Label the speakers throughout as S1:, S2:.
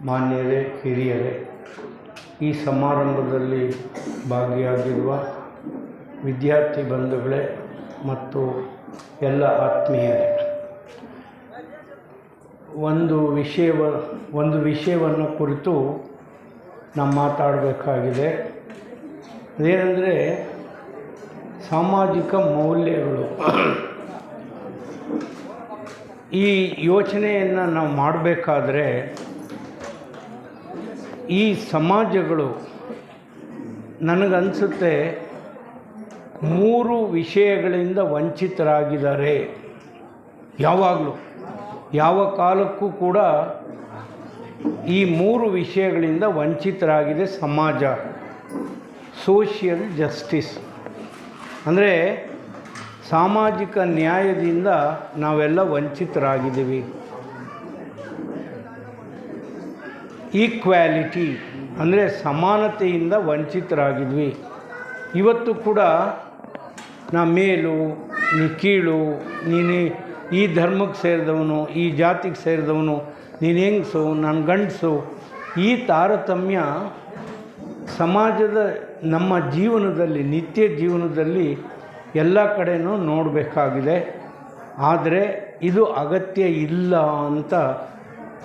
S1: ಮಾನ್ಯರೇ, ಹಿರಿಯರೇ, ಈ ಸಮಾರಂಭದಲ್ಲಿ ಭಾಗಿಯಾಗಿರುವ ವಿದ್ಯಾರ್ಥಿ ಬಂಧುಗಳೇ ಮತ್ತು ಎಲ್ಲ ಆತ್ಮೀಯರೇ, ಒಂದು ವಿಷಯವನ್ನು ಕುರಿತು ನಾವು ಮಾತಾಡಬೇಕಾಗಿದೆ. ಅದೇನೆಂದರೆ ಸಾಮಾಜಿಕ ಮೌಲ್ಯಗಳು. ಈ ಯೋಚನೆಯನ್ನು ನಾವು ಮಾಡಬೇಕಾದ್ರೆ ಈ ಸಮಾಜಗಳು ನನಗನ್ಸುತ್ತೆ 3 ವಿಷಯಗಳಿಂದ ವಂಚಿತರಾಗಿದ್ದಾರೆ. ಯಾವಾಗಲೂ ಯಾವ ಕಾಲಕ್ಕೂ ಕೂಡ ಈ 3 ವಿಷಯಗಳಿಂದ ವಂಚಿತರಾಗಿದೆ ಸಮಾಜ. ಸೋಷಿಯಲ್ ಜಸ್ಟಿಸ್ ಅಂದರೆ ಸಾಮಾಜಿಕ ನ್ಯಾಯದಿಂದ ನಾವೆಲ್ಲ ವಂಚಿತರಾಗಿದ್ದೀವಿ. ಈಕ್ವಾಲಿಟಿ ಅಂದರೆ ಸಮಾನತೆಯಿಂದ ವಂಚಿತರಾಗಿದ್ವಿ. ಇವತ್ತು ಕೂಡ ನಾ ಮೇಲು, ನೀ ಕೀಳು, ನೀನು ಈ ಧರ್ಮಕ್ಕೆ ಸೇರಿದವನು, ಈ ಜಾತಿಗೆ ಸೇರಿದವನು, ನೀನು ಹೆಂಗಸು, ನಾನು ಗಂಡಸು, ಈ ತಾರತಮ್ಯ ಸಮಾಜದ ನಮ್ಮ ಜೀವನದಲ್ಲಿ, ನಿತ್ಯ ಜೀವನದಲ್ಲಿ ಎಲ್ಲ ಕಡೆನೂ ನೋಡಬೇಕಾಗಿದೆ. ಆದರೆ ಇದು ಅಗತ್ಯ ಇಲ್ಲ ಅಂತ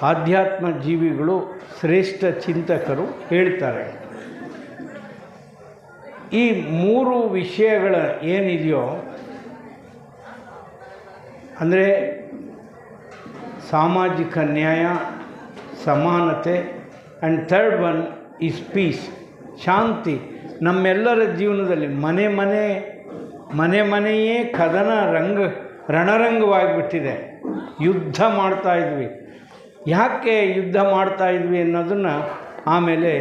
S1: ಆಧ್ಯಾತ್ಮ ಜೀವಿಗಳು, ಶ್ರೇಷ್ಠ ಚಿಂತಕರು ಹೇಳ್ತಾರೆ. ಈ 3 ವಿಷಯಗಳ ಏನಿದೆಯೋ ಅಂದರೆ ಸಾಮಾಜಿಕ ನ್ಯಾಯ, ಸಮಾನತೆ, and third one is peace, ಶಾಂತಿ. ನಮ್ಮೆಲ್ಲರ ಜೀವನದಲ್ಲಿ ಮನೆಯೇ ಕದನ ರಣರಂಗವಾಗಿಬಿಟ್ಟಿದೆ. ಯುದ್ಧ ಮಾಡ್ತಾಯಿದ್ವಿ. ಯಾಕೆ ಯುದ್ಧ ಮಾಡ್ತಾಯಿದ್ವಿ ಅನ್ನೋದನ್ನು ಆಮೇಲೆ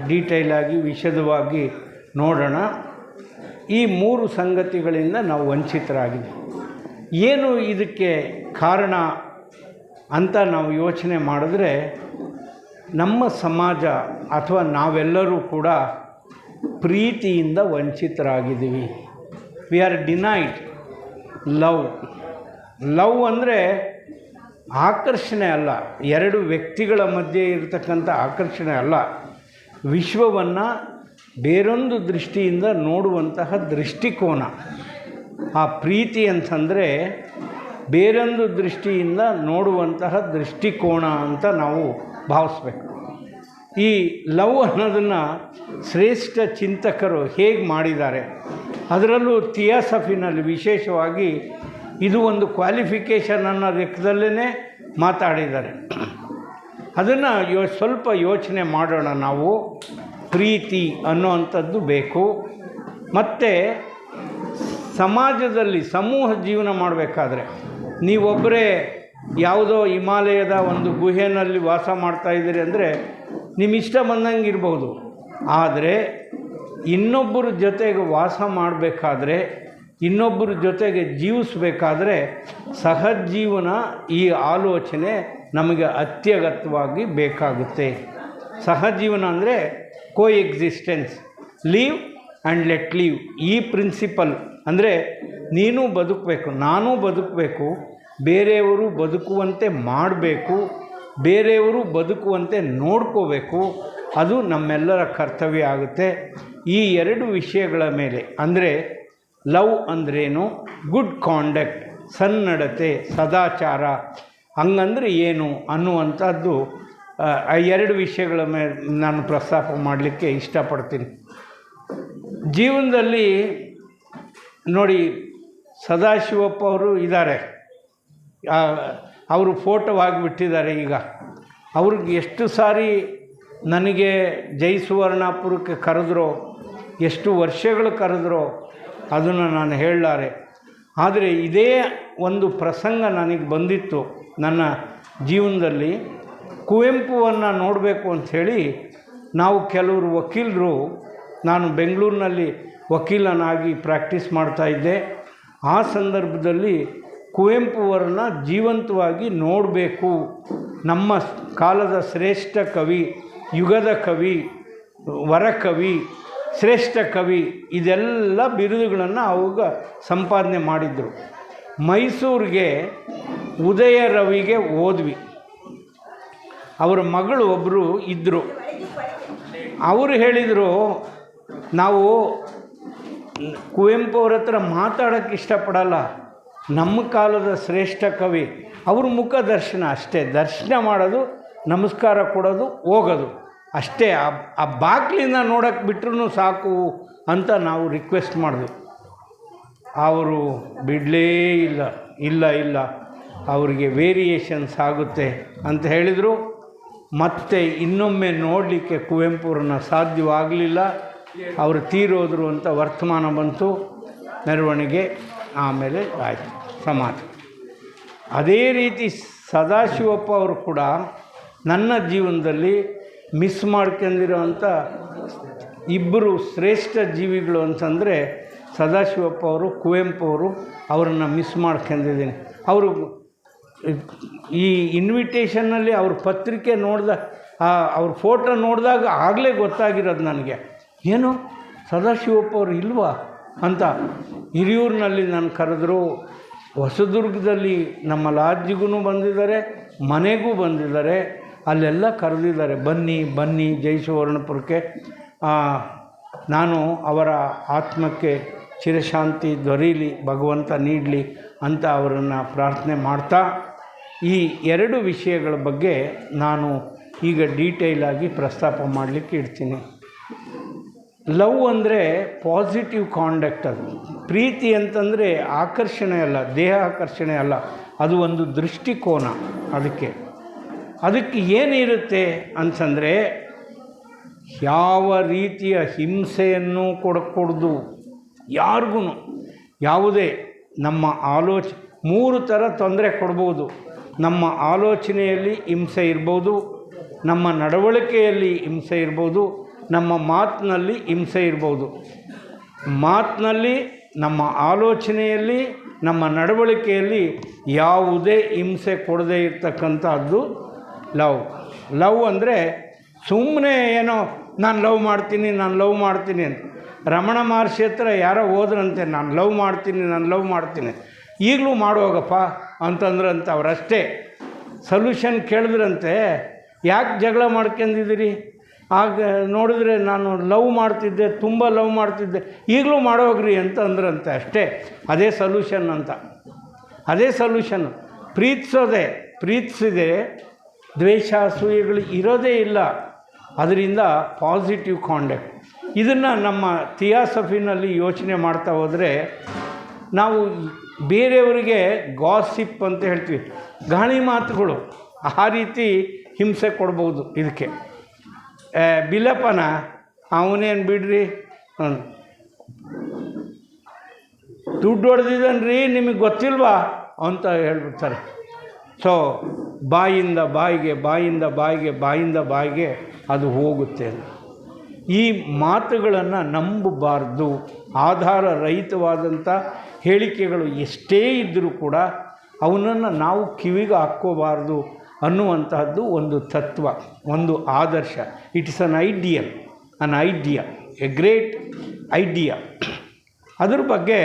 S1: ಡೀಟೇಲಾಗಿ ವಿಶದವಾಗಿ ನೋಡೋಣ. ಈ 3 ಸಂಗತಿಗಳಿಂದ ನಾವು ವಂಚಿತರಾಗಿದ್ದೀವಿ. ಏನು ಇದಕ್ಕೆ ಕಾರಣ ಅಂತ ನಾವು ಯೋಚನೆ ಮಾಡಿದ್ರೆ, ನಮ್ಮ ಸಮಾಜ ಅಥವಾ ನಾವೆಲ್ಲರೂ ಕೂಡ ಪ್ರೀತಿಯಿಂದ ವಂಚಿತರಾಗಿದ್ದೀವಿ. ವಿ ಆರ್ ಡಿನೈಡ್ ಲವ್ ಅಂದರೆ ಆಕರ್ಷಣೆ ಅಲ್ಲ, 2 ವ್ಯಕ್ತಿಗಳ ಮಧ್ಯೆ ಇರತಕ್ಕಂಥ ಆಕರ್ಷಣೆ ಅಲ್ಲ, ವಿಶ್ವವನ್ನು ಬೇರೊಂದು ದೃಷ್ಟಿಯಿಂದ ನೋಡುವಂತಹ ದೃಷ್ಟಿಕೋನ. ಆ ಪ್ರೀತಿ ಅಂತಂದರೆ ಬೇರೊಂದು ದೃಷ್ಟಿಯಿಂದ ನೋಡುವಂತಹ ದೃಷ್ಟಿಕೋನ ಅಂತ ನಾವು ಭಾವಿಸ್ಬೇಕು. ಈ ಲವ್ ಅನ್ನೋದನ್ನು ಶ್ರೇಷ್ಠ ಚಿಂತಕರು ಹೇಗೆ ಮಾಡಿದ್ದಾರೆ, ಅದರಲ್ಲೂ ಥಿಯಾಸಫಿನಲ್ಲಿ ವಿಶೇಷವಾಗಿ ಇದು ಒಂದು ಕ್ವಾಲಿಫಿಕೇಷನ್ ಅನ್ನೋ ಲೆಕ್ಕದಲ್ಲೇ ಮಾತಾಡಿದ್ದಾರೆ. ಅದನ್ನು ಸ್ವಲ್ಪ ಯೋಚನೆ ಮಾಡೋಣ ನಾವು. ಪ್ರೀತಿ ಅನ್ನೋವಂಥದ್ದು ಬೇಕು. ಮತ್ತು ಸಮಾಜದಲ್ಲಿ ಸಮೂಹ ಜೀವನ ಮಾಡಬೇಕಾದ್ರೆ, ನೀವೊಬ್ಬರೇ ಯಾವುದೋ ಹಿಮಾಲಯದ ಒಂದು ಗುಹೆಯಲ್ಲಿ ವಾಸ ಮಾಡ್ತಾಯಿದ್ದೀರಿ ಅಂದರೆ ನಿಮ್ಮಿಷ್ಟ ಬಂದಂಗೆ ಇರ್ಬೋದು. ಆದರೆ ಇನ್ನೊಬ್ಬರ ಜೊತೆಗೆ ವಾಸ ಮಾಡಬೇಕಾದ್ರೆ, ಇನ್ನೊಬ್ಬರ ಜೊತೆಗೆ ಜೀವಿಸಬೇಕಾದ್ರೆ ಸಹಜೀವನ, ಈ ಆಲೋಚನೆ ನಮಗೆ ಅತ್ಯಗತ್ಯವಾಗಿ ಬೇಕಾಗುತ್ತೆ. ಸಹಜೀವನ ಅಂದರೆ ಕೋಎಕ್ಸಿಸ್ಟೆನ್ಸ್, ಲೀವ್ ಆ್ಯಂಡ್ ಲೆಟ್ ಲೀವ್. ಈ ಪ್ರಿನ್ಸಿಪಲ್ ಅಂದರೆ ನೀನು ಬದುಕಬೇಕು, ನಾನೂ ಬದುಕಬೇಕು, ಬೇರೆಯವರು ಬದುಕುವಂತೆ ಮಾಡಬೇಕು, ಬೇರೆಯವರು ಬದುಕುವಂತೆ ನೋಡ್ಕೋಬೇಕು. ಅದು ನಮ್ಮೆಲ್ಲರ ಕರ್ತವ್ಯ ಆಗುತ್ತೆ. ಈ 2 ವಿಷಯಗಳ ಮೇಲೆ ಅಂದರೆ ಲವ್ ಅಂದ್ರೇನು, ಗುಡ್ ಕಾಂಡಕ್ಟ್, ಸನ್ನಡತೆ, ಸದಾಚಾರ ಹಂಗಂದ್ರೆ ಏನು ಅನ್ನುವಂಥದ್ದು, ಆ 2 ವಿಷಯಗಳ ಮೇಲೆ ನಾನು ಪ್ರಸ್ತಾಪ ಮಾಡಲಿಕ್ಕೆ ಇಷ್ಟಪಡ್ತೀನಿ. ಜೀವನದಲ್ಲಿ ನೋಡಿ, ಸದಾಶಿವಪ್ಪ ಅವರು ಇದ್ದಾರೆ, ಅವರು ಫೋಟೋ ಆಗಿಬಿಟ್ಟಿದ್ದಾರೆ. ಈಗ ಅವ್ರಿಗೆ ಎಷ್ಟು ಸಾರಿ ನನಗೆ ಜೈ ಸುವರ್ಣಪುರಕ್ಕೆ ಕರೆದ್ರೋ, ಎಷ್ಟು ವರ್ಷಗಳು ಕರೆದ್ರೋ ಅದನ್ನು ನಾನು ಹೇಳಲಾರೆ. ಆದರೆ ಇದೇ ಒಂದು ಪ್ರಸಂಗ ನನಗೆ ಬಂದಿತ್ತು ನನ್ನ ಜೀವನದಲ್ಲಿ. ಕುವೆಂಪುವನ್ನು ನೋಡಬೇಕು ಅಂಥೇಳಿ ನಾವು ಕೆಲವರು ವಕೀಲರು, ನಾನು ಬೆಂಗಳೂರಿನಲ್ಲಿ ವಕೀಲನಾಗಿ ಪ್ರಾಕ್ಟೀಸ್ ಮಾಡ್ತಾಯಿದ್ದೆ. ಆ ಸಂದರ್ಭದಲ್ಲಿ ಕುವೆಂಪುವರನ್ನ ಜೀವಂತವಾಗಿ ನೋಡಬೇಕು, ನಮ್ಮ ಕಾಲದ ಶ್ರೇಷ್ಠ ಕವಿ, ಯುಗದ ಕವಿ, ವರಕವಿ, ಶ್ರೇಷ್ಠ ಕವಿ, ಇದೆಲ್ಲ ಬಿರುದುಗಳನ್ನು ಅವಾಗ ಸಂಪಾದನೆ ಮಾಡಿದರು. ಮೈಸೂರಿಗೆ ಉದಯ ರವಿಗೆ ಹೋದ್ವಿ. ಅವರ ಮಗಳು ಒಬ್ಬರು ಇದ್ದರು. ಅವರು ಹೇಳಿದರು, ನಾವು ಕುವೆಂಪು ಅವ್ರ ಹತ್ರ ಮಾತಾಡೋಕ್ಕೆ ಇಷ್ಟಪಡಲ್ಲ, ನಮ್ಮ ಕಾಲದ ಶ್ರೇಷ್ಠ ಕವಿ, ಅವ್ರ ಮುಖ ದರ್ಶನ ಅಷ್ಟೇ, ದರ್ಶನ ಮಾಡೋದು, ನಮಸ್ಕಾರ ಕೊಡೋದು, ಹೋಗೋದು ಅಷ್ಟೇ, ಆ ಬಾಗಿಲಿಂದ ನೋಡೋಕ್ಕೆ ಬಿಟ್ರೂ ಸಾಕು ಅಂತ ನಾವು ರಿಕ್ವೆಸ್ಟ್ ಮಾಡಿದ್ವು. ಅವರು ಬಿಡಲೇ ಇಲ್ಲ, ಇಲ್ಲ ಇಲ್ಲ ಅವರಿಗೆ ವೇರಿಯೇಷನ್ಸ್ ಆಗುತ್ತೆ ಅಂತ ಹೇಳಿದರು. ಮತ್ತೆ ಇನ್ನೊಮ್ಮೆ ನೋಡಲಿಕ್ಕೆ ಕುವೆಂಪುರನ್ನ ಸಾಧ್ಯವಾಗಲಿಲ್ಲ, ಅವರು ತೀರೋದ್ರು ಅಂತ ವರ್ತಮಾನ ಬಂತು, ಮೆರವಣಿಗೆ, ಆಮೇಲೆ ಆಯಿತು ಸಮಾಧಿ. ಅದೇ ರೀತಿ ಸದಾಶಿವಪ್ಪ ಅವರು ಕೂಡ ನನ್ನ ಜೀವನದಲ್ಲಿ ಮಿಸ್ ಮಾಡ್ಕೊಂಡಿರೋವಂಥ ಇಬ್ಬರು ಶ್ರೇಷ್ಠ ಜೀವಿಗಳು ಅಂತಂದರೆ ಸದಾಶಿವಪ್ಪ ಅವರು, ಕುವೆಂಪು ಅವರು. ಅವರನ್ನು ಮಿಸ್ ಮಾಡ್ಕೊಂಡಿದ್ದೀನಿ. ಅವರು ಈ ಇನ್ವಿಟೇಷನ್ನಲ್ಲಿ ಅವ್ರ ಪತ್ರಿಕೆ ಅವ್ರ ಫೋಟೋ ನೋಡಿದಾಗ ಆಗಲೇ ಗೊತ್ತಾಗಿರೋದು ನನಗೆ, ಏನು ಸದಾಶಿವಪ್ಪ ಅವರು ಇಲ್ವಾ ಅಂತ. ಹಿರಿಯೂರಿನಲ್ಲಿ ನಾನು ಕರೆದ್ರು, ಹೊಸದುರ್ಗದಲ್ಲಿ ನಮ್ಮ ಲಾಡ್ಜಿಗೂ ಬಂದಿದ್ದಾರೆ, ಮನೆಗೂ ಬಂದಿದ್ದಾರೆ, ಅಲ್ಲೆಲ್ಲ ಕರೆದಿದ್ದಾರೆ, ಬನ್ನಿ ಬನ್ನಿ ಜಯಸುವರ್ಣಪುರಕ್ಕೆ. ನಾನು ಅವರ ಆತ್ಮಕ್ಕೆ ಚಿರಶಾಂತಿ ದೊರೀಲಿ, ಭಗವಂತ ನೀಡಲಿ ಅಂತ ಅವರನ್ನು ಪ್ರಾರ್ಥನೆ ಮಾಡ್ತಾ, ಈ ಎರಡು ವಿಷಯಗಳ ಬಗ್ಗೆ ನಾನು ಈಗ ಡೀಟೇಲಾಗಿ ಪ್ರಸ್ತಾಪ ಮಾಡಲಿಕ್ಕೆ ಇಡ್ತೀನಿ. ಲವ್ ಅಂದರೆ ಪಾಸಿಟಿವ್ ಕಾಂಡಕ್ಟ್. ಅದು ಪ್ರೀತಿ ಅಂತಂದರೆ ಆಕರ್ಷಣೆ ಅಲ್ಲ, ದೇಹ ಆಕರ್ಷಣೆ ಅಲ್ಲ, ಅದು ಒಂದು ದೃಷ್ಟಿಕೋನ. ಅದಕ್ಕೆ ಏನಿರುತ್ತೆ ಅಂತಂದರೆ, ಯಾವ ರೀತಿಯ ಹಿಂಸೆಯನ್ನು ಕೊಡಕೂಡ್ದು ಯಾರಿಗೂ. ಯಾವುದೇ ನಮ್ಮ ಮೂರು ಥರ ತೊಂದರೆ ಕೊಡ್ಬೋದು. ನಮ್ಮ ಆಲೋಚನೆಯಲ್ಲಿ ಹಿಂಸೆ ಇರ್ಬೋದು, ನಮ್ಮ ನಡವಳಿಕೆಯಲ್ಲಿ ಹಿಂಸೆ ಇರ್ಬೋದು, ನಮ್ಮ ಮಾತಿನಲ್ಲಿ ಹಿಂಸೆ ಇರ್ಬೋದು. ಮಾತಿನಲ್ಲಿ, ನಮ್ಮ ಆಲೋಚನೆಯಲ್ಲಿ, ನಮ್ಮ ನಡವಳಿಕೆಯಲ್ಲಿ ಯಾವುದೇ ಹಿಂಸೆ ಕೊಡದೇ ಇರ್ತಕ್ಕಂಥದ್ದು ಲವ್ ಅಂದರೆ ಸುಮ್ಮನೆ ಏನೋ ನಾನು ಲವ್ ಮಾಡ್ತೀನಿ ಅಂತ. ರಮಣ ಮಹರ್ಷಿ ಹತ್ರ ಯಾರೋ ಹೋದ್ರಂತೆ, ನಾನು ಲವ್ ಮಾಡ್ತೀನಿ, ಈಗಲೂ ಮಾಡೋಗಪ್ಪ ಅಂತಂದ್ರಂತೆ. ಅವರಷ್ಟೇ ಸೊಲ್ಯೂಷನ್ ಕೇಳಿದ್ರಂತೆ, ಯಾಕೆ ಜಗಳ ಮಾಡ್ಕೊಂಡಿದ್ದೀರಿ? ಆಗ ನೋಡಿದ್ರೆ ನಾನು ತುಂಬ ಲವ್ ಮಾಡ್ತಿದ್ದೆ, ಈಗಲೂ ಮಾಡೋಗ್ರಿ ಅಂತ ಅಂದ್ರಂತೆ. ಅಷ್ಟೇ, ಅದೇ ಸೊಲ್ಯೂಷನ್ ಅಂತ. ಅದೇ ಸೊಲ್ಯೂಷನ್ನು. ಪ್ರೀತಿಸಿದೆ, ದ್ವೇಷ ಅಸೂಯೆಗಳು ಇರೋದೇ ಇಲ್ಲ. ಅದರಿಂದ ಪಾಸಿಟಿವ್ ಕಾಂಡಕ್ಟ್. ಇದನ್ನು ನಮ್ಮ ಥಿಯಾಸಫಿನಲ್ಲಿ ಯೋಚನೆ ಮಾಡ್ತಾ ಹೋದರೆ, ನಾವು ಬೇರೆಯವರಿಗೆ ಗಾಸಿಪ್ ಅಂತ ಹೇಳ್ತೀವಿ, ಗಾಳಿ ಮಾತುಗಳು, ಆ ರೀತಿ ಹಿಂಸೆ ಕೊಡ್ಬೋದು. ಇದಕ್ಕೆ ಬಿಲಪನ ಅವನೇನು ಬಿಡ್ರಿ, ದುಡ್ಡು ಹೊಡೆದಿದ್ದಾನ್ರಿ, ನಿಮಗೆ ಗೊತ್ತಿಲ್ವಾ ಅಂತ ಹೇಳ್ಬಿಡ್ತಾರೆ. ಸೊ ಬಾಯಿಂದ ಬಾಯಿಗೆ ಅದು ಹೋಗುತ್ತೆ. ಈ ಮಾತುಗಳನ್ನು ನಂಬಬಾರ್ದು. ಆಧಾರ ರಹಿತವಾದಂಥ ಹೇಳಿಕೆಗಳು ಎಷ್ಟೇ ಇದ್ದರೂ ಕೂಡ ಅವನನ್ನು ನಾವು ಕಿವಿಗೆ ಹಾಕ್ಕೋಬಾರ್ದು ಅನ್ನುವಂತಹದ್ದು ಒಂದು ತತ್ವ, ಒಂದು ಆದರ್ಶ. It is an idea, a great idea. ಅದ್ರ ಬಗ್ಗೆ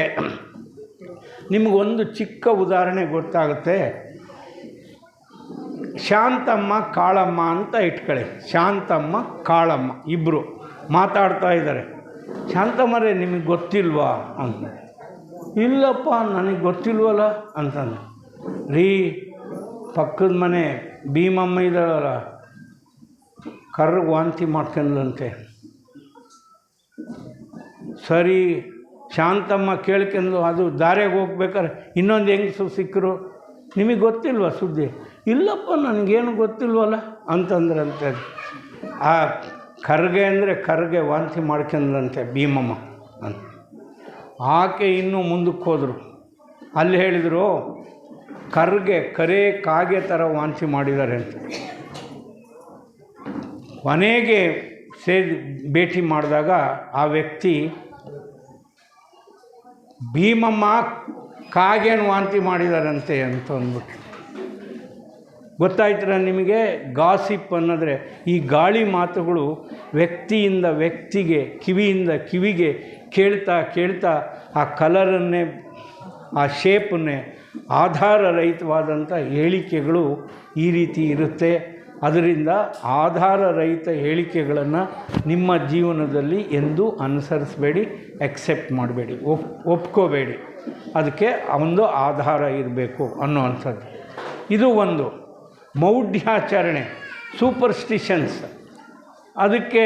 S1: ನಿಮಗೊಂದು ಚಿಕ್ಕ ಉದಾಹರಣೆ ಗೊತ್ತಾಗುತ್ತೆ. ಶಾಂತಮ್ಮ ಕಾಳಮ್ಮ ಅಂತ ಇಟ್ಕೊಳ್ಳಿ. ಶಾಂತಮ್ಮ ಕಾಳಮ್ಮ ಇಬ್ಬರು ಮಾತಾಡ್ತಾ ಇದ್ದಾರೆ. ಶಾಂತಮ್ಮರೇ ನಿಮಗೆ ಗೊತ್ತಿಲ್ವಾ ಅಂತ. ಇಲ್ಲಪ್ಪ ನನಗೆ ಗೊತ್ತಿಲ್ವಲ್ಲ ಅಂತಂದು. ರೀ ಪಕ್ಕದ ಮನೆ ಭೀಮಮ್ಮ ಇದ್ದಾಳಲ್ಲ, ಕರ್ರಿಗೆ ವಾಂತಿ ಮಾಡ್ಕೊಂಡ್ಲಂತೆ. ಸರಿ, ಶಾಂತಮ್ಮ ಕೇಳ್ಕೊಂಡು ಅದು ದಾರ್ಯಾಗ ಹೋಗ್ಬೇಕಾದ್ರೆ ಇನ್ನೊಂದು ಹೆಂಗಸು ಸಿಕ್ಕರು. ನಿಮಗೆ ಗೊತ್ತಿಲ್ವ ಸುದ್ದಿ? ಇಲ್ಲಪ್ಪ ನನಗೇನು ಗೊತ್ತಿಲ್ವಲ್ಲ ಅಂತಂದ್ರಂತೆ. ಆ ಕರ್ಗೆ ವಾಂತಿ ಮಾಡ್ಕೊಂಡ್ಲಂತೆ ಭೀಮಮ್ಮ ಅಂತ. ಆಕೆ ಇನ್ನೂ ಮುಂದಕ್ಕೆ ಹೋದರು. ಅಲ್ಲಿ ಹೇಳಿದರು, ಕಾಗೆ ಥರ ವಾಂತಿ ಮಾಡಿದ್ದಾರೆ ಅಂತ. ಕೊನೆಗೆ ಭೇಟಿ ಮಾಡಿದಾಗ ಆ ವ್ಯಕ್ತಿ, ಭೀಮಮ್ಮ ಕಾಗೇನು ವಾಂತಿ ಮಾಡಿದಾರಂತೆ ಅಂತ ಅಂದ್ಬಿಟ್ಟು. ಗೊತ್ತಾಯ್ತರ ನಿಮಗೆ? ಗಾಸಿಪ್ ಅನ್ನೋದ್ರೆ ಈ ಗಾಳಿ ಮಾತುಗಳು ವ್ಯಕ್ತಿಯಿಂದ ವ್ಯಕ್ತಿಗೆ, ಕಿವಿಯಿಂದ ಕಿವಿಗೆ ಕೇಳ್ತಾ ಆ ಕಲರನ್ನೇ, ಆ ಶೇಪನ್ನೇ, ಆಧಾರ ರಹಿತವಾದಂಥ ಹೇಳಿಕೆಗಳು ಈ ರೀತಿ ಇರುತ್ತೆ. ಅದರಿಂದ ಆಧಾರರಹಿತ ಹೇಳಿಕೆಗಳನ್ನು ನಿಮ್ಮ ಜೀವನದಲ್ಲಿ ಎಂದೂ ಅನುಸರಿಸಬೇಡಿ, ಎಕ್ಸೆಪ್ಟ್ ಮಾಡಬೇಡಿ, ಒಪ್ಕೋಬೇಡಿ. ಅದಕ್ಕೆ ಒಂದು ಆಧಾರ ಇರಬೇಕು ಅನ್ನೋವಂಥದ್ದು. ಇದು ಒಂದು ಮೌಢ್ಯಾಚರಣೆ, ಸೂಪರ್ಸ್ಟಿಷನ್ಸ್. ಅದಕ್ಕೆ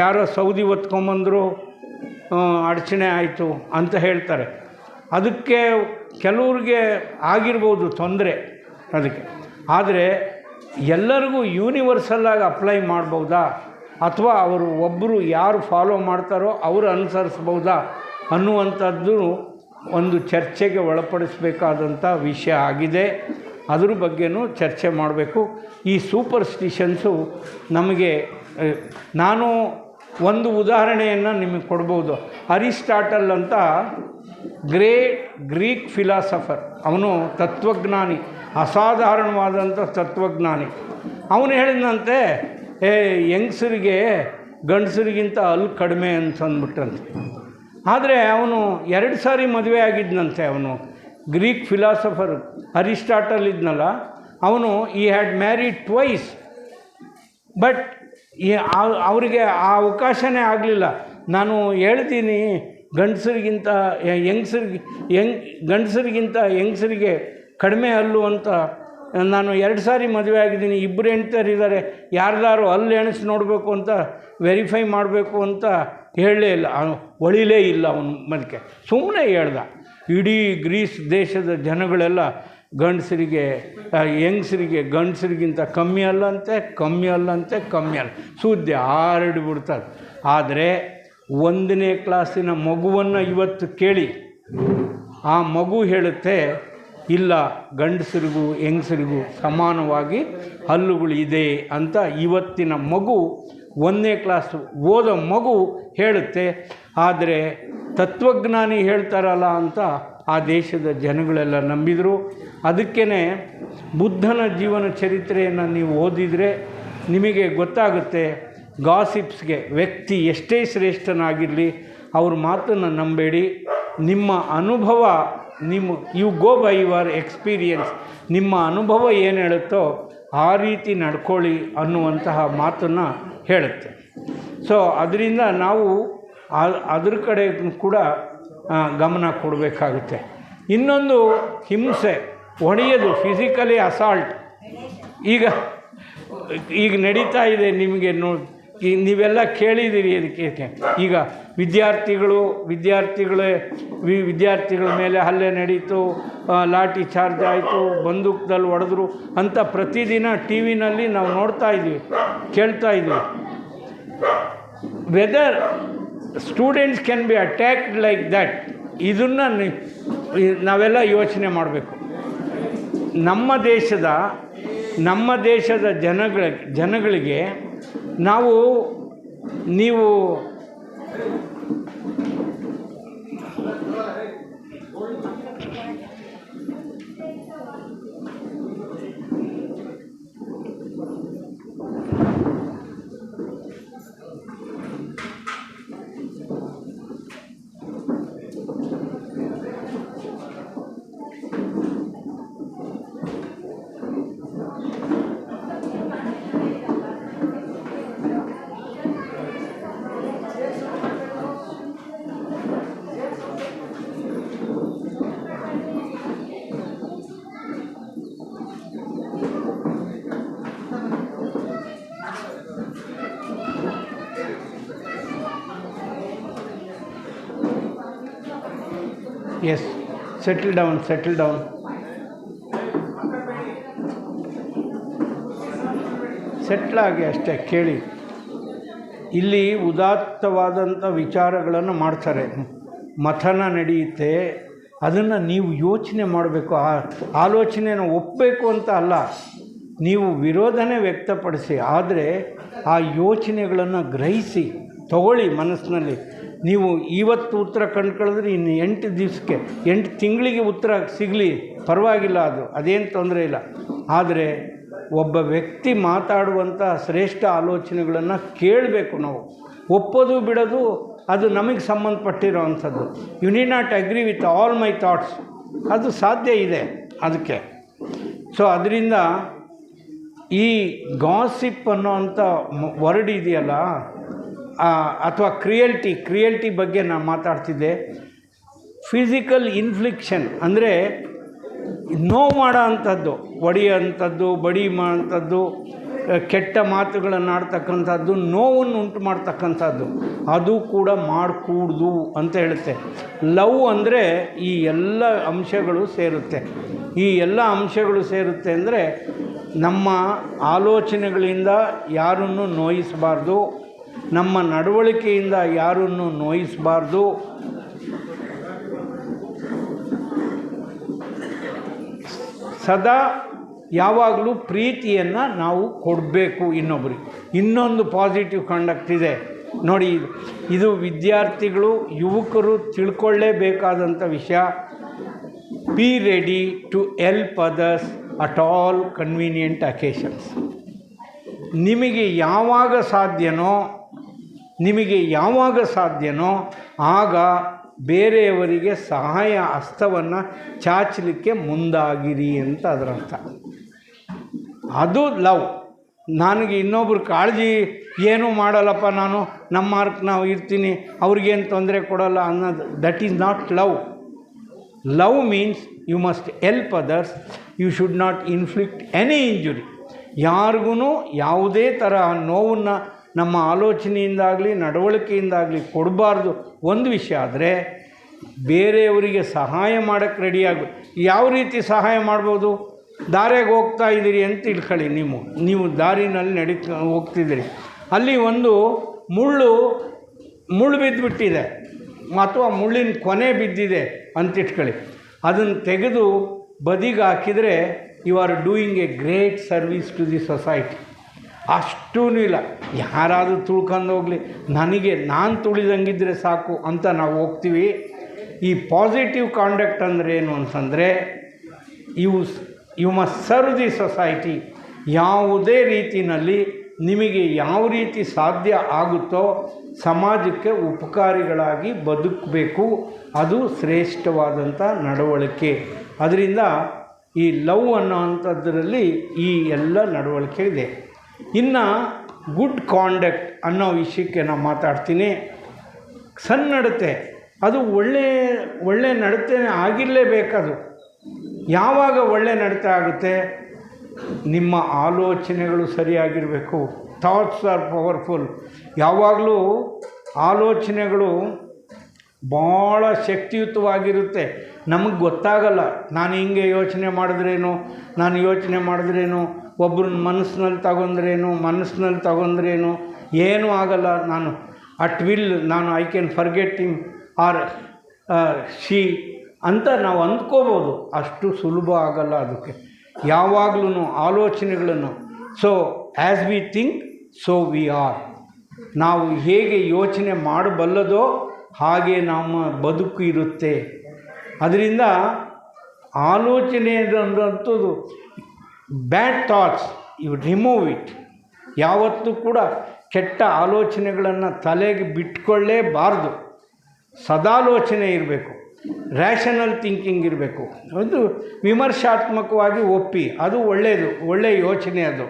S1: ಯಾರೋ ಸೌದಿ ಹೊತ್ಕೊಂಬಂದರು, ಅಡಚಣೆ ಆಯಿತು ಅಂತ ಹೇಳ್ತಾರೆ. ಅದಕ್ಕೆ ಕೆಲವ್ರಿಗೆ ಆಗಿರ್ಬೋದು ತೊಂದರೆ ಅದಕ್ಕೆ. ಆದರೆ ಎಲ್ಲರಿಗೂ ಯೂನಿವರ್ಸಲ್ಲಾಗಿ ಅಪ್ಲೈ ಮಾಡ್ಬೋದಾ, ಅಥವಾ ಅವರು ಒಬ್ಬರು ಯಾರು ಫಾಲೋ ಮಾಡ್ತಾರೋ ಅವರು ಅನುಸರಿಸ್ಬೋದಾ ಅನ್ನುವಂಥದ್ದು ಒಂದು ಚರ್ಚೆಗೆ ಒಳಪಡಿಸಬೇಕಾದಂಥ ವಿಷಯ ಆಗಿದೆ. ಅದ್ರ ಬಗ್ಗೆನೂ ಚರ್ಚೆ ಮಾಡಬೇಕು. ಈ ಸೂಪರ್ಸ್ಟಿಷನ್ಸು ನಮಗೆ, ನಾನು ಒಂದು ಉದಾಹರಣೆಯನ್ನು ನಿಮಗೆ ಕೊಡ್ಬೋದು. ಅರಿಸ್ಟಾಟಲ್ ಅಂತ ಗ್ರೀಕ್ ಫಿಲಾಸಫರ್, ಅವನು ತತ್ವಜ್ಞಾನಿ, ಅಸಾಧಾರಣವಾದಂಥ ತತ್ವಜ್ಞಾನಿ. ಅವನು ಹೇಳಿದಂತೆ ಹೆಂಗಸರಿಗೆ ಗಂಡಸರಿಗಿಂತ ಅಲ್ಲಿ ಕಡಿಮೆ ಅಂತಂದ್ಬಿಟ್ಟಂತೆ. ಆದರೆ ಅವನು 2 ಸಾರಿ ಮದುವೆ ಆಗಿದ್ದಂತೆ. ಅವನು ಗ್ರೀಕ್ ಫಿಲಾಸಫರ್ ಅರಿಸ್ಟಾಟಲ್ ಇದ್ನಲ್ಲ, ಅವನು he had married twice. But ಅವರಿಗೆ ಆ ಅವಕಾಶನೇ ಆಗಲಿಲ್ಲ. ನಾನು ಹೇಳ್ತೀನಿ, ಗಂಡಸರಿಗಿಂತ ಹೆಂಗಸರಿಗೆ ಕಡಿಮೆ ಅಲ್ಲು ಅಂತ. ನಾನು 2 ಸಾರಿ ಮದುವೆ ಆಗಿದ್ದೀನಿ, 2 ಹೆಂಡ್ತಿಯರಿದ್ದಾರೆ, ಯಾರ್ದಾರು ಅಲ್ಲಿ ಎಣಿಸಿ ನೋಡಬೇಕು ಅಂತ ವೆರಿಫೈ ಮಾಡಬೇಕು ಅಂತ ಹೇಳಲೇ ಇಲ್ಲ, ಒಳಿಲೇ ಇಲ್ಲ ಅವನು. ಅದಕ್ಕೆ ಸುಮ್ಮನೆ ಹೇಳ್ದ. ಇಡೀ ಗ್ರೀಸ್ ದೇಶದ ಜನಗಳೆಲ್ಲ ಗಂಡಸರಿಗಿಂತ ಕಮ್ಮಿ ಅಲ್ಲಂತೆ, ಕಮ್ಮಿ ಅಲ್ಲ ಸುದ್ದಿ ಹಾರಡಿಬಿಡ್ತಾರೆ. ಆದರೆ 1ನೇ ಕ್ಲಾಸಿನ ಮಗುವನ್ನು ಇವತ್ತು ಕೇಳಿ, ಆ ಮಗು ಹೇಳುತ್ತೆ, ಇಲ್ಲ, ಗಂಡಸರಿಗೂ ಹೆಂಗಸರಿಗೂ ಸಮಾನವಾಗಿ ಹಲ್ಲುಗಳು ಇದೆ ಅಂತ ಇವತ್ತಿನ ಮಗು, 1ನೇ ಕ್ಲಾಸ್ ಓದೋ ಮಗು ಹೇಳುತ್ತೆ. ಆದರೆ ತತ್ವಜ್ಞಾನಿ ಹೇಳ್ತಾರಲ್ಲ ಅಂತ ಆ ದೇಶದ ಜನಗಳೆಲ್ಲ ನಂಬಿದರು. ಅದಕ್ಕೇ ಬುದ್ಧನ ಜೀವನ ಚರಿತ್ರೆಯನ್ನು ನೀವು ಓದಿದರೆ ನಿಮಗೆ ಗೊತ್ತಾಗುತ್ತೆ. ಗಾಸಿಪ್ಸ್ಗೆ ವ್ಯಕ್ತಿ ಎಷ್ಟೇ ಶ್ರೇಷ್ಠನಾಗಿರಲಿ ಅವ್ರ ಮಾತನ್ನು ನಂಬೇಡಿ. ನಿಮ್ಮ ಅನುಭವ, you go by your experience. ನಿಮ್ಮ ಅನುಭವ ಏನು ಹೇಳುತ್ತೋ ಆ ರೀತಿ ನಡ್ಕೊಳ್ಳಿ ಅನ್ನುವಂತಹ ಮಾತನ್ನು ಹೇಳುತ್ತೆ. ಸೊ ಅದರಿಂದ ನಾವು ಅದ್ರ ಕಡೆ ಕೂಡ ಗಮನ ಕೊಡಬೇಕಾಗುತ್ತೆ. ಇನ್ನೊಂದು ಹಿಂಸೆ, ಹೊಡೆಯೋದು, ಫಿಸಿಕಲಿ ಅಸಾಲ್ಟ್ ಈಗ ನಡೀತಾ ಇದೆ. ನಿಮಗೆ ನೀವೆಲ್ಲ ಕೇಳಿದ್ದೀರಿ. ಅದಕ್ಕೆ ಈಗ ವಿದ್ಯಾರ್ಥಿಗಳ ಮೇಲೆ ಹಲ್ಲೆ ನಡೀತು, ಲಾಠಿ ಚಾರ್ಜ್ ಆಯಿತು, ಬಂದೂಕದಲ್ಲಿ ಹೊಡೆದ್ರು ಅಂತ ಪ್ರತಿದಿನ ಟಿ ವಿನಲ್ಲಿ ನಾವು ನೋಡ್ತಾ ಇದ್ವಿ, ಕೇಳ್ತಾ ಇದ್ವಿ. Whether students can be attacked like that, ಇದನ್ನು ನಾವೆಲ್ಲ ಯೋಚನೆ ಮಾಡಬೇಕು. ನಮ್ಮ ದೇಶದ ಜನಗಳಿಗೆ ನೀವು ಎಸ್, ಸೆಟಲ್ ಡೌನ್ ಸೆಟ್ಲಾಗಿ ಅಷ್ಟೇ ಕೇಳಿ. ಇಲ್ಲಿ ಉದಾತ್ತವಾದಂಥ ವಿಚಾರಗಳನ್ನು ಮಾಡ್ತಾರೆ, ಮಥನ ನಡೆಯುತ್ತೆ. ಅದನ್ನು ನೀವು ಯೋಚನೆ ಮಾಡಬೇಕು. ಆ ಆಲೋಚನೆಯನ್ನು ಒಪ್ಪಬೇಕು ಅಂತ ಅಲ್ಲ, ನೀವು ವಿರೋಧನೇ ವ್ಯಕ್ತಪಡಿಸಿ, ಆದರೆ ಆ ಯೋಚನೆಗಳನ್ನು ಗ್ರಹಿಸಿ ತಗೊಳ್ಳಿ ಮನಸ್ಸಿನಲ್ಲಿ. ನೀವು ಇವತ್ತು ಉತ್ತರ ಕಂಡುಕೊಳ್ಳಿದ್ರೆ ಇನ್ನು 8 ದಿವಸಕ್ಕೆ 8 ತಿಂಗಳಿಗೆ ಉತ್ತರ ಸಿಗಲಿ, ಪರವಾಗಿಲ್ಲ, ಅದೇನು ತೊಂದರೆ ಇಲ್ಲ. ಆದರೆ ಒಬ್ಬ ವ್ಯಕ್ತಿ ಮಾತಾಡುವಂಥ ಶ್ರೇಷ್ಠ ಆಲೋಚನೆಗಳನ್ನು ಕೇಳಬೇಕು ನಾವು. ಒಪ್ಪೋದು ಬಿಡೋದು ಅದು ನಮಗೆ ಸಂಬಂಧಪಟ್ಟಿರೋ ಅಂಥದ್ದು. You need not agree with all my thoughts, ಅದು ಸಾಧ್ಯ ಇದೆ ಅದಕ್ಕೆ. ಸೊ ಅದರಿಂದ ಈ ಗಾಸಿಪ್ ಅನ್ನೋವಂಥ ವರ್ಡ್ ಇದೆಯಲ್ಲ, ಅಥವಾ ಕ್ರಿಯಲ್ಟಿ ಬಗ್ಗೆ ನಾನು ಮಾತಾಡ್ತಿದ್ದೆ. ಫಿಸಿಕಲ್ ಇನ್ಫ್ಲಿಕ್ಷನ್ ಅಂದರೆ ನೋವು ಮಾಡೋ ಅಂಥದ್ದು, ಹೊಡೆಯೋಂಥದ್ದು, ಬಡಿ ಮಾಡೋಂಥದ್ದು, ಕೆಟ್ಟ ಮಾತುಗಳನ್ನು ಆಡ್ತಕ್ಕಂಥದ್ದು, ನೋವನ್ನು ಉಂಟು ಮಾಡ್ತಕ್ಕಂಥದ್ದು, ಅದು ಕೂಡ ಮಾಡಕೂಡ್ದು ಅಂತ ಹೇಳುತ್ತೆ. ಲವ್ ಅಂದರೆ ಈ ಎಲ್ಲ ಅಂಶಗಳು ಸೇರುತ್ತೆ. ಈ ಎಲ್ಲ ಅಂಶಗಳು ಸೇರುತ್ತೆ ಅಂದರೆ ನಮ್ಮ ಆಲೋಚನೆಗಳಿಂದ ಯಾರನ್ನು ನೋಯಿಸಬಾರ್ದು, ನಮ್ಮ ನಡವಳಿಕೆಯಿಂದ ಯಾರನ್ನು ನೋಯಿಸಬಾರ್ದು, ಸದಾ ಯಾವಾಗಲೂ ಪ್ರೀತಿಯನ್ನು ನಾವು ಕೊಡಬೇಕು ಇನ್ನೊಬ್ಬರಿಗೆ. ಇನ್ನೊಂದು ಪಾಸಿಟಿವ್ ಕಂಡಕ್ಟ್ ಇದೆ ನೋಡಿ, ಇದು ವಿದ್ಯಾರ್ಥಿಗಳು, ಯುವಕರು ತಿಳ್ಕೊಳ್ಳೇಬೇಕಾದಂಥ ವಿಷಯ. Be ready to help others at all convenient occasions. ನಿಮಗೆ ಯಾವಾಗ ಸಾಧ್ಯನೋ ಆಗ ಬೇರೆಯವರಿಗೆ ಸಹಾಯ ಹಸ್ತವನ್ನು ಚಾಚಲಿಕ್ಕೆ ಮುಂದಾಗಿರಿ ಅಂತ ಅದರ ಅರ್ಥ. ಅದು ಲವ್. ನನಗೆ ಇನ್ನೊಬ್ರು ಕಾಳಜಿ ಏನೂ ಮಾಡಲ್ಲಪ್ಪ, ನಾನು ನಮ್ಮ ಮಾರ್ಕ್ ನಾವು ಇರ್ತೀನಿ, ಅವ್ರಿಗೇನು ತೊಂದರೆ ಕೊಡೋಲ್ಲ ಅನ್ನೋದು, that is not love. Love means you must help others, you should not inflict any injury. ಯಾರಿಗೂ ಯಾವುದೇ ಥರ ನೋವನ್ನು ನಮ್ಮ ಆಲೋಚನೆಯಿಂದಾಗಲಿ ನಡವಳಿಕೆಯಿಂದಾಗಲಿ ಕೊಡಬಾರ್ದು. ಒಂದು ವಿಷಯ ಆದರೆ ಬೇರೆಯವರಿಗೆ ಸಹಾಯ ಮಾಡೋಕ್ಕೆ ರೆಡಿಯಾಗು. ಯಾವ ರೀತಿ ಸಹಾಯ ಮಾಡ್ಬೋದು? ದಾರಿಯಾಗಿ ಹೋಗ್ತಾ ಇದ್ದೀರಿ ಅಂತ ಇಟ್ಕೊಳ್ಳಿ, ನೀವು ದಾರಿನಲ್ಲಿ ಹೋಗ್ತಿದ್ದೀರಿ, ಅಲ್ಲಿ ಒಂದು ಮುಳ್ಳು ಬಿದ್ದುಬಿಟ್ಟಿದೆ ಅಥವಾ ಮುಳ್ಳಿನ ಕೊನೆ ಬಿದ್ದಿದೆ ಅಂತ ಇಟ್ಕೊಳ್ಳಿ. ಅದನ್ನು ತೆಗೆದು ಬದಿಗೆ ಹಾಕಿದರೆ you are doing a great service to the society. ಅಷ್ಟೂ ಇಲ್ಲ, ಯಾರಾದರೂ ತುಳ್ಕೊಂಡು ಹೋಗಲಿ, ನಾನು ತುಳಿದಂಗಿದ್ರೆ ಸಾಕು ಅಂತ ನಾವು ಹೋಗ್ತೀವಿ. ಈ ಪಾಸಿಟಿವ್ ಕಾಂಡಕ್ಟ್ ಅಂದರೆ ಏನು ಅಂತಂದರೆ, you must serve the society. ಯಾವುದೇ ರೀತಿಯಲ್ಲಿ ನಿಮಗೆ ಯಾವ ರೀತಿ ಸಾಧ್ಯ ಆಗುತ್ತೋ ಸಮಾಜಕ್ಕೆ ಉಪಕಾರಿಗಳಾಗಿ ಬದುಕಬೇಕು. ಅದು ಶ್ರೇಷ್ಠವಾದಂಥ ನಡವಳಿಕೆ. ಅದರಿಂದ ಈ ಲವ್ ಅನ್ನೋವಂಥದ್ರಲ್ಲಿ ಈ ಎಲ್ಲ ನಡವಳಿಕೆ ಇದೆ. ಇನ್ನು ಗುಡ್ ಕಾಂಡಕ್ಟ್ ಅನ್ನೋ ವಿಷಯಕ್ಕೆ ನಾನು ಮಾತಾಡ್ತೀನಿ. ಸನ್ನಡತೆ ಅದು ಒಳ್ಳೆ ನಡತೆ ಆಗಿರಲೇಬೇಕದು. ಯಾವಾಗ ಒಳ್ಳೆ ನಡತೆ ಆಗುತ್ತೆ? ನಿಮ್ಮ ಆಲೋಚನೆಗಳು ಸರಿಯಾಗಿರಬೇಕು. Thoughts are powerful. ಯಾವಾಗಲೂ ಆಲೋಚನೆಗಳು ಭಾಳ ಶಕ್ತಿಯುತವಾಗಿರುತ್ತೆ. ನಮಗೆ ಗೊತ್ತಾಗಲ್ಲ, ನಾನು ಹಿಂಗೆ ಯೋಚನೆ ಮಾಡಿದ್ರೇನು, ಒಬ್ಬರನ್ನ ಮನಸ್ಸಿನಲ್ಲಿ ತಗೊಂಡ್ರೇನು ಏನೂ ಆಗಲ್ಲ. ನಾನು at will I can forget him or she ಅಂತ ನಾವು ಅಂದ್ಕೋಬೋದು. ಅಷ್ಟು ಸುಲಭ ಆಗಲ್ಲ ಅದಕ್ಕೆ. ಯಾವಾಗಲೂ ಆಲೋಚನೆಗಳನ್ನು as we think so we are. ನಾವು ಹೇಗೆ ಯೋಚನೆ ಮಾಡಬಲ್ಲದೋ ಹಾಗೆ ನಮ್ಮ ಬದುಕು ಇರುತ್ತೆ. ಅದರಿಂದ ಆಲೋಚನೆ ಅನ್ನೋಂಥದ್ದು ಬ್ಯಾಡ್ ಥಾಟ್ಸ್, ಯು ರಿಮೂವ್ ಇಟ್. ಯಾವತ್ತೂ ಕೂಡ ಕೆಟ್ಟ ಆಲೋಚನೆಗಳನ್ನು ತಲೆಗೆ ಬಿಟ್ಕೊಳ್ಳೇಬಾರ್ದು. ಸದಾಲೋಚನೆ ಇರಬೇಕು, ರ್ಯಾಷನಲ್ ಥಿಂಕಿಂಗ್ ಇರಬೇಕು. ಒಂದು ವಿಮರ್ಶಾತ್ಮಕವಾಗಿ ಒಪ್ಪಿ, ಅದು ಒಳ್ಳೆಯ ಯೋಚನೆ ಅದು.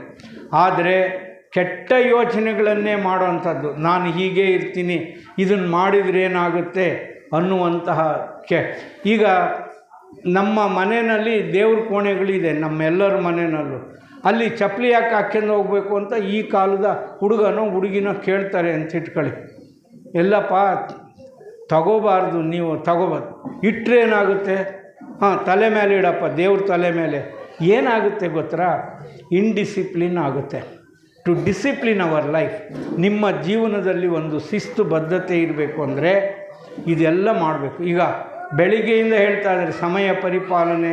S1: ಆದರೆ ಕೆಟ್ಟ ಯೋಚನೆಗಳನ್ನೇ ಮಾಡೋವಂಥದ್ದು, ನಾನು ಹೀಗೆ ಇರ್ತೀನಿ, ಇದನ್ನು ಮಾಡಿದರೆ ಏನಾಗುತ್ತೆ ಅನ್ನುವಂತಹ ಈಗ ನಮ್ಮ ಮನೆಯಲ್ಲಿ ದೇವ್ರ ಕೋಣೆಗಳಿದೆ, ನಮ್ಮೆಲ್ಲರ ಮನೆಯಲ್ಲೂ. ಅಲ್ಲಿ ಚಪ್ಪಲಿ ಯಾಕೆ ಹಾಕ್ಕೊಂಡು ಹೋಗಬೇಕು ಅಂತ ಈ ಕಾಲದ ಹುಡುಗಿನೋ ಕೇಳ್ತಾರೆ ಅಂತ ಇಟ್ಕೊಳ್ಳಿ. ಎಲ್ಲಪ್ಪ ತಗೋಬಾರ್ದು, ನೀವು ತಗೋಬಾರ್ದು. ಇಟ್ಟರೆ ಏನಾಗುತ್ತೆ? ತಲೆ ಮೇಲೆ ಇಡಪ್ಪ, ದೇವ್ರ ತಲೆ ಮೇಲೆ. ಏನಾಗುತ್ತೆ ಗೊತ್ತಾ? ಇನ್ಡಿಸಿಪ್ಲಿನ್ ಆಗುತ್ತೆ. ಟು ಡಿಸಿಪ್ಲಿನ್ ಅವರ್ ಲೈಫ್, ನಿಮ್ಮ ಜೀವನದಲ್ಲಿ ಒಂದು ಶಿಸ್ತು ಬದ್ಧತೆ ಇರಬೇಕು ಅಂದರೆ ಇದೆಲ್ಲ ಮಾಡಬೇಕು. ಈಗ ಬೆಳಿಗ್ಗೆಯಿಂದ ಹೇಳ್ತಾ ಇದ್ದಾರೆ ಸಮಯ ಪರಿಪಾಲನೆ,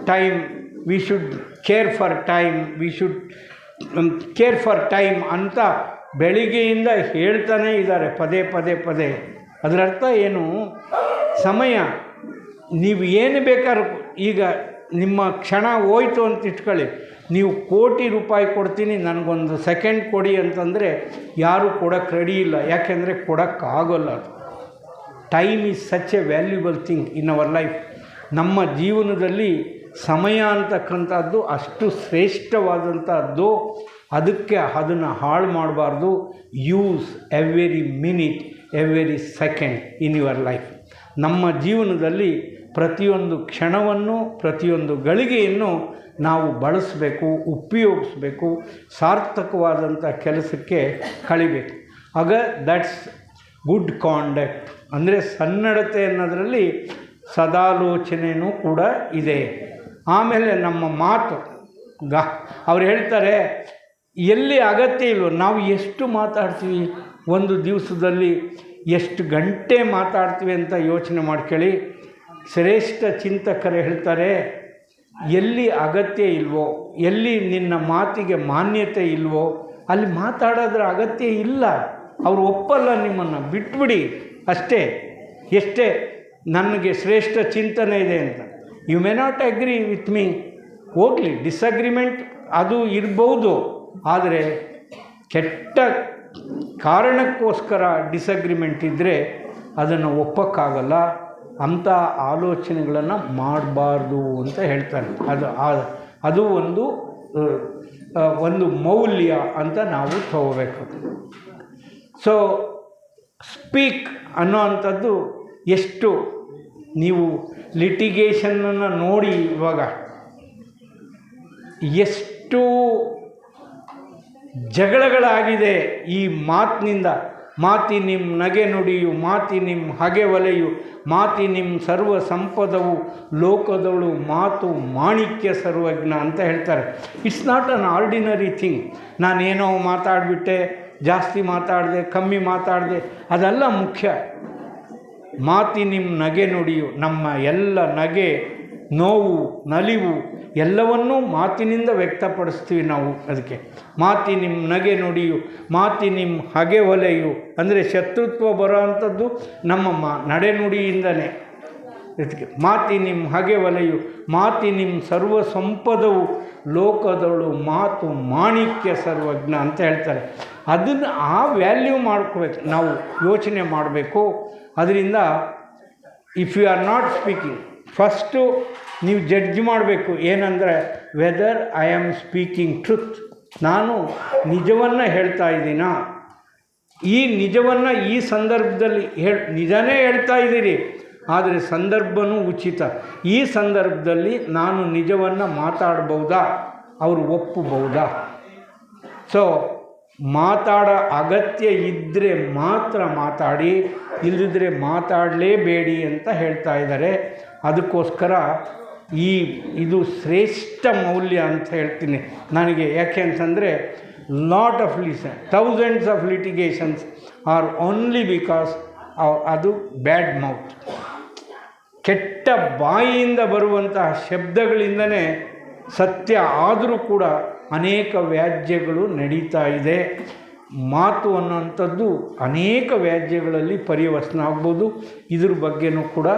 S1: time, we should care for time ಅಂತ ಬೆಳಿಗ್ಗೆಯಿಂದ ಹೇಳ್ತಾನೇ ಇದ್ದಾರೆ ಪದೇ. ಅದರ ಅರ್ಥ ಏನು? ಸಮಯ, ನೀವು ಏನು ಬೇಕಾದ್ರೂ, ಈಗ ನಿಮ್ಮ ಕ್ಷಣ ಹೋಯ್ತು ಅಂತ ಇಟ್ಕೊಳ್ಳಿ, ನೀವು ಕೋಟಿ ರೂಪಾಯಿ ಕೊಡ್ತೀನಿ, ನನಗೊಂದು ಸೆಕೆಂಡ್ ಕೊಡಿ ಅಂತಂದರೆ ಯಾರೂ ಕೊಡೋಕ್ಕೆ ರೆಡಿ ಇಲ್ಲ. ಯಾಕೆಂದರೆ ಕೊಡೋಕ್ಕಾಗೋಲ್ಲ. ಅದು time is such A valuable thing in our life. ನಮ್ಮ ಜೀವನದಲ್ಲಿ ಸಮಯ ಅಂತಕ್ಕಂಥದ್ದು ಅಷ್ಟು ಶ್ರೇಷ್ಠವಾದಂಥದ್ದು. ಅದಕ್ಕೆ ಅದನ್ನು ಹಾಳು ಮಾಡಬಾರ್ದು. Use every minute every second in your life. ನಮ್ಮ ಜೀವನದಲ್ಲಿ ಪ್ರತಿಯೊಂದು ಕ್ಷಣವನ್ನು ಪ್ರತಿಯೊಂದು ಗಳಿಗೆಯನ್ನು ನಾವು ಬಳಸಬೇಕು, ಉಪಯೋಗಿಸ್ಬೇಕು, ಸಾರ್ಥಕವಾದಂಥ ಕೆಲಸಕ್ಕೆ ಕಳಿಬೇಕು. ಆಗ ದಟ್ಸ್ ಗುಡ್ ಕಾಂಡಕ್ಟ್. ಅಂದರೆ ಸನ್ನಡತೆ ಅನ್ನೋದರಲ್ಲಿ ಸದಾಲೋಚನೆಯೂ ಕೂಡ ಇದೆ. ಆಮೇಲೆ ನಮ್ಮ ಮಾತು ಅವ್ರು ಹೇಳ್ತಾರೆ, ಎಲ್ಲಿ ಅಗತ್ಯ ಇಲ್ವೋ ನಾವು ಎಷ್ಟು ಮಾತಾಡ್ತೀವಿ, ಒಂದು ದಿವಸದಲ್ಲಿ ಎಷ್ಟು ಗಂಟೆ ಮಾತಾಡ್ತೀವಿ ಅಂತ ಯೋಚನೆ ಮಾಡ್ಕೊಳ್ಳಿ. ಶ್ರೇಷ್ಠ ಚಿಂತಕರು ಹೇಳ್ತಾರೆ, ಎಲ್ಲಿ ಅಗತ್ಯ ಇಲ್ವೋ, ಎಲ್ಲಿ ನಿನ್ನ ಮಾತಿಗೆ ಮಾನ್ಯತೆ ಇಲ್ವೋ ಅಲ್ಲಿ ಮಾತಾಡೋದ್ರ ಅಗತ್ಯ ಇಲ್ಲ. ಅವರು ಒಪ್ಪಲ್ಲ, ನಿಮ್ಮನ್ನು ಬಿಟ್ಬಿಡಿ ಅಷ್ಟೇ. ಎಷ್ಟೇ ನನಗೆ ಶ್ರೇಷ್ಠ ಚಿಂತನೆ ಇದೆ ಅಂತ, you may not agree with me, ಹೋಗಲಿ, ಡಿಸಗ್ರಿಮೆಂಟ್ ಅದು ಇರ್ಬೋದು. ಆದರೆ ಕೆಟ್ಟ ಕಾರಣಕ್ಕೋಸ್ಕರ ಡಿಸಗ್ರಿಮೆಂಟ್ ಇದ್ದರೆ ಅದನ್ನು ಒಪ್ಪಕ್ಕಾಗಲ್ಲ. ಅಂಥ ಆಲೋಚನೆಗಳನ್ನು ಮಾಡಬಾರ್ದು ಅಂತ ಹೇಳ್ತಾರೆ. ಅದು ಒಂದು ಮೌಲ್ಯ ಅಂತ ನಾವು ತಗೋಬೇಕು. ಸೊ ಸ್ಪೀಕ್ ಅನ್ನೋ ಅಂಥದ್ದು ಎಷ್ಟು ನೀವು ಲಿಟಿಗೇಷನನ್ನು ನೋಡಿ, ಇವಾಗ ಎಷ್ಟು ಜಗಳಗಳಾಗಿದೆ ಈ ಮಾತಿನಿಂದ. ಮಾತಿ ನಿಮ್ಮ ನಗೆ ನುಡಿಯು, ಮಾತಿ ನಿಮ್ಮ ಹಗೆ ಒಲೆಯು, ಮಾತಿ ನಿಮ್ಮ ಸರ್ವ ಸಂಪದವು, ಲೋಕದವಳು ಮಾತು ಮಾಣಿಕ್ಯ ಸರ್ವಜ್ಞ ಅಂತ ಹೇಳ್ತಾರೆ. It's not an ordinary thing. ನಾನೇನೋ ಮಾತಾಡಿಬಿಟ್ಟೆ, ಜಾಸ್ತಿ ಮಾತಾಡಿದೆ, ಕಮ್ಮಿ ಮಾತಾಡಿದೆ, ಅದೆಲ್ಲ ಮುಖ್ಯ. ಮಾತಿ ನಿಮ್ಮ ನಗೆ ನುಡಿಯು, ನಮ್ಮ ಎಲ್ಲ ನಗೆ, ನೋವು, ನಲಿವು ಎಲ್ಲವನ್ನೂ ಮಾತಿನಿಂದ ವ್ಯಕ್ತಪಡಿಸ್ತೀವಿ ನಾವು. ಅದಕ್ಕೆ ಮಾತಿ ನಿಮ್ಮ ನಗೆ ನುಡಿಯು, ಮಾತಿ ನಿಮ್ಮ ಹಗೆ ಹೊಲೆಯು. ಅಂದರೆ ಶತ್ರುತ್ವ ಬರೋ ಅಂಥದ್ದು ನಮ್ಮ ನಡೆನುಡಿಯಿಂದಲೇ. ಇದಕ್ಕೆ ಮಾತಿ ನಿಮ್ಮ ಹಗೆ ಒಲೆಯು, ಮಾತಿ ನಿಮ್ಮ ಸರ್ವ ಸಂಪದವು, ಲೋಕದವಳು ಮಾತು ಮಾಣಿಕ್ಯ ಸರ್ವಜ್ಞ ಅಂತ ಹೇಳ್ತಾರೆ. ಅದನ್ನು ಆ ವ್ಯಾಲ್ಯೂ ಮಾಡ್ಕೋಬೇಕು, ನಾವು ಯೋಚನೆ ಮಾಡಬೇಕು. ಅದರಿಂದ if you are not speaking, first ನೀವು ಜಡ್ಜ್ ಮಾಡಬೇಕು. ಏನಂದರೆ whether I am speaking truth, ನಾನು ನಿಜವನ್ನು ಹೇಳ್ತಾ ಇದ್ದೀನಾ. ಈ ನಿಜವನ್ನು ಈ ಸಂದರ್ಭದಲ್ಲಿ ನಿಜನೇ ಹೇಳ್ತಾ ಇದ್ದೀರಿ, ಆದರೆ ಸಂದರ್ಭವೂ ಉಚಿತ. ಈ ಸಂದರ್ಭದಲ್ಲಿ ನಾನು ನಿಜವನ್ನು ಮಾತಾಡ್ಬೋದಾ, ಅವರು ಒಪ್ಪಬಹುದಾ? ಸೊ ಮಾತಾಡೋ ಅಗತ್ಯ ಇದ್ದರೆ ಮಾತ್ರ ಮಾತಾಡಿ, ಇಲ್ಲದಿದ್ದರೆ ಮಾತಾಡಲೇಬೇಡಿ ಅಂತ ಹೇಳ್ತಾ ಇದ್ದಾರೆ. ಅದಕ್ಕೋಸ್ಕರ ಇದು ಶ್ರೇಷ್ಠ ಮೌಲ್ಯ ಅಂತ ಹೇಳ್ತೀನಿ ನನಗೆ. ಯಾಕೆ ಅಂತಂದರೆ lot of thousands of litigations are only because ಅದು ಬ್ಯಾಡ್ ಮೌತ್. ಕೆಟ್ಟ ಬಾಯಿಯಿಂದ ಬರುವಂತಹ ಶಬ್ದಗಳಿಂದನೇ ಸತ್ಯ ಆದರೂ ಕೂಡ ಅನೇಕ ವ್ಯಾಜ್ಯಗಳು ನಡೀತಾ ಇದೆ. ಮಾತು ಅನ್ನೋಂಥದ್ದು ಅನೇಕ ವ್ಯಾಜ್ಯಗಳಲ್ಲಿ ಪರ್ಯವಸನ ಆಗ್ಬೋದು. ಇದ್ರ ಬಗ್ಗೆನೂ ಕೂಡ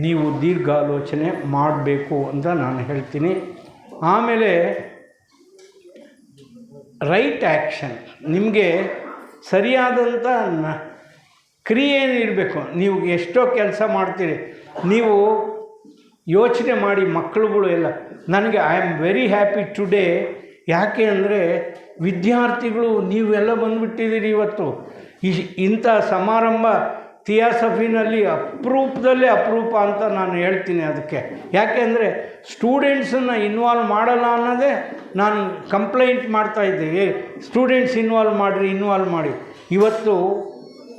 S1: ನೀವು ದೀರ್ಘಾಲೋಚನೆ ಮಾಡಬೇಕು ಅಂತ ನಾನು ಹೇಳ್ತೀನಿ. ಆಮೇಲೆ ರೈಟ್ ಆ್ಯಕ್ಷನ್, ನಿಮಗೆ ಸರಿಯಾದಂಥ ಕ್ರಿಯೆ ಇರಬೇಕು. ನೀವು ಎಷ್ಟೋ ಕೆಲಸ ಮಾಡ್ತೀರಿ, ನೀವು ಯೋಚನೆ ಮಾಡಿ. ಮಕ್ಕಳುಗಳು ಎಲ್ಲ ನನಗೆ I am very happy today. ಯಾಕೆ ಅಂದರೆ ವಿದ್ಯಾರ್ಥಿಗಳು ನೀವೆಲ್ಲ ಬಂದುಬಿಟ್ಟಿದ್ದೀರಿ ಇವತ್ತು. ಇಂಥ ಸಮಾರಂಭ ಥಿಯಾಸಫಿನಲ್ಲಿ ಅಪರೂಪದಲ್ಲೇ ಅಪರೂಪ ಅಂತ ನಾನು ಹೇಳ್ತೀನಿ. ಅದಕ್ಕೆ ಯಾಕೆಂದರೆ ಸ್ಟೂಡೆಂಟ್ಸನ್ನು ಇನ್ವಾಲ್ವ್ ಮಾಡಲ್ಲ ಅನ್ನೋದೇ ನಾನು ಕಂಪ್ಲೇಂಟ್ ಮಾಡ್ತಾಯಿದ್ದೆ. ಸ್ಟೂಡೆಂಟ್ಸ್ ಇನ್ವಾಲ್ವ್ ಮಾಡಿ. ಇವತ್ತು